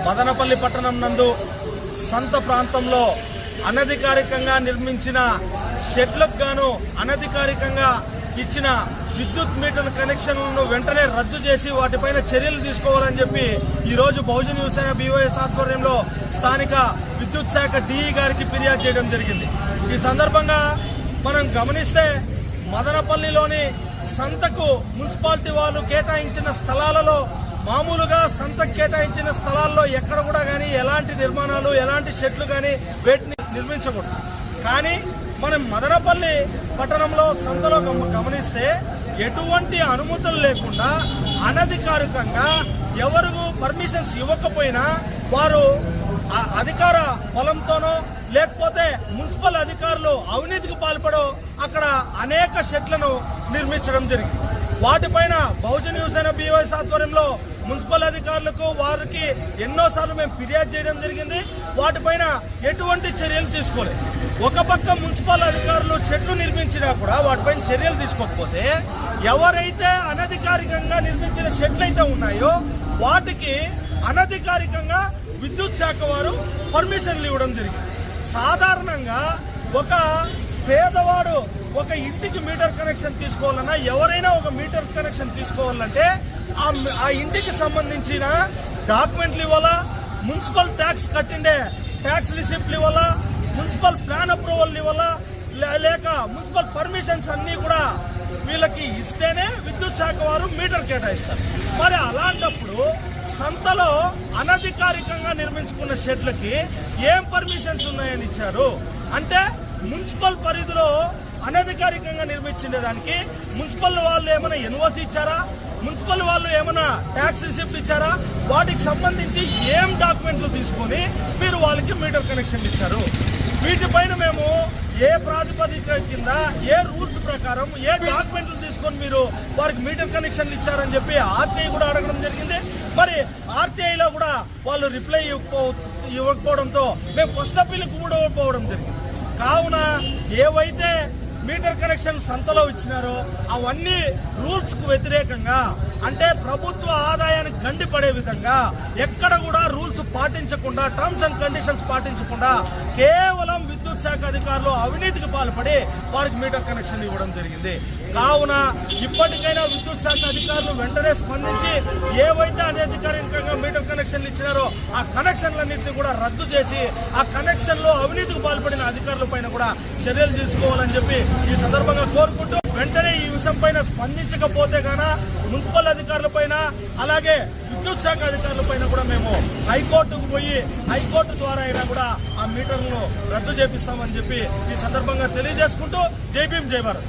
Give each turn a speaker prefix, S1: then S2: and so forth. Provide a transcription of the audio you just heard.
S1: మదనపల్లి పట్టణం నందు సంత ప్రాంతంలో అనధికారికంగా నిర్మించిన షెడ్లకు గాను అనధికారికంగా ఇచ్చిన విద్యుత్ మీటర్ కనెక్షన్లను వెంటనే రద్దు చేసి వాటిపైన చర్యలు తీసుకోవాలని చెప్పి ఈరోజు బహుజన్ యువసేన BYS ఆధ్వర్యంలో స్థానిక విద్యుత్ శాఖ DE గారికి ఫిర్యాదు చేయడం జరిగింది. ఈ సందర్భంగా మనం గమనిస్తే మదనపల్లిలోని సంతకు మున్సిపాలిటీ వాళ్ళు కేటాయించిన స్థలాలలో మామూలుగా సంతకు కేటాయించిన స్థలాల్లో ఎక్కడ కూడా కానీ ఎలాంటి నిర్మాణాలు ఎలాంటి షెడ్లు కానీ వేటిని నిర్మించకూడదు. కానీ మనం మదనపల్లి పట్టణంలో సంతలో గమనిస్తే ఎటువంటి అనుమతులు లేకుండా అనధికారికంగా ఎవరు పర్మిషన్స్ ఇవ్వకపోయినా వారు అధికార బలంతోనో లేకపోతే మున్సిపల్ అధికారులు అవినీతికి పాల్పడో అక్కడ అనేక షెడ్లను నిర్మించడం జరిగింది. వాటిపైన బహుజన్ యువసేన BYS ఆధ్వర్యంలో మున్సిపల్ అధికారులకు వారికి ఎన్నోసార్లు మేము ఫిర్యాదు చేయడం జరిగింది. వాటిపైన ఎటువంటి చర్యలు తీసుకోలేదు. ఒక పక్క మున్సిపల్ అధికారులు షెడ్లు నిర్మించినా కూడా వాటిపైన చర్యలు తీసుకోకపోతే ఎవరైతే అనధికారికంగా నిర్మించిన షెడ్లు అయితే ఉన్నాయో వాటికి అనధికారికంగా విద్యుత్ శాఖ వారు పర్మిషన్లు ఇవ్వడం జరిగింది. సాధారణంగా ఒక పేదవాడు ఒక ఇంటికి మీటర్ కనెక్షన్ తీసుకోవాలన్నా ఎవరైనా ఒక మీటర్ కనెక్షన్ తీసుకోవాలంటే ఆ ఇంటికి సంబంధించిన డాక్యుమెంట్లు ఇవ్వాలా, మున్సిపల్ ట్యాక్స్ కట్టిండే ట్యాక్స్ రిసిప్ట్లు ఇవ్వాలా, మున్సిపల్ ప్లాన్ అప్రూవల్ ఇవ్వాలా, లేక మున్సిపల్ పర్మిషన్స్ అన్నీ కూడా వీళ్ళకి ఇస్తేనే విద్యుత్ శాఖ వారు మీటర్ కేటాయిస్తారు. మరి అలాంటప్పుడు సంతలో అనధికారికంగా నిర్మించుకున్న షెడ్లకి ఏం పర్మిషన్స్ ఉన్నాయని ఇచ్చారు అంటే మున్సిపల్ పరిధిలో అనధికారికంగా నిర్మించిండే దానికి మున్సిపల్ వాళ్ళు ఏమైనా ఎన్ఓసి ఇచ్చారా, మున్సిపల్ వాళ్ళు ఏమైనా ట్యాక్స్ రిసిప్ట్ ఇచ్చారా, వాటికి సంబంధించి ఏం డాక్యుమెంట్లు తీసుకొని మీరు వాళ్ళకి మీటర్ కనెక్షన్ ఇచ్చారు? వీటిపైన మేము ఏ ప్రాతిపదిక కింద ఏ రూల్స్ ప్రకారం ఏ డాక్యుమెంట్లు తీసుకొని మీరు వారికి మీటర్ కనెక్షన్లు ఇచ్చారని చెప్పి RTI కూడా అడగడం జరిగింది. మరి RTIలో కూడా వాళ్ళు రిప్లై ఇవ్వకపోవడంతో మేము ఫస్ట్ అప్పీల్కి కూడా పోవడం జరిగింది. కావున ఏవైతే మీటర్ కనెక్షన్ సంతలో ఇచ్చినారో అవన్నీ రూల్స్ కు వ్యతిరేకంగా అంటే ప్రభుత్వ ఆదాయానికి గండిపడే విధంగా ఎక్కడ కూడా రూల్స్ పాటించకుండా టర్మ్స్ అండ్ కండిషన్స్ పాటించకుండా కేవలం విద్యుత్ శాఖ అధికారులు అవినీతికి పాల్పడి వారికి మీటర్ కనెక్షన్ ఇవ్వడం జరిగింది. కావున ఇప్పటికైనా విద్యుత్ శాఖ అధికారులు వెంటనే స్పందించి ఏవైతే అనధికారికంగా మీటర్ కనెక్షన్లు ఇచ్చినారో ఆ కనెక్షన్లన్నింటినీ కూడా రద్దు చేసి ఆ కనెక్షన్లో అవినీతికి పాల్పడిన అధికారుల పైన కూడా చర్యలు తీసుకోవాలని చెప్పి ఈ సందర్భంగా కోరుకుంటూ వెంటనే ఈ విషయం పైన స్పందించకపోతే గాన మున్సిపల్ అధికారుల పైన అలాగే విద్యుత్ శాఖ అధికారుల పైన కూడా మేము హైకోర్టుకు పోయి హైకోర్టు ద్వారా అయినా కూడా ఆ మీటర్లను రద్దు చేపిస్తామని చెప్పి ఈ సందర్భంగా తెలియజేసుకుంటూ జై భీమ్ జై భారత్.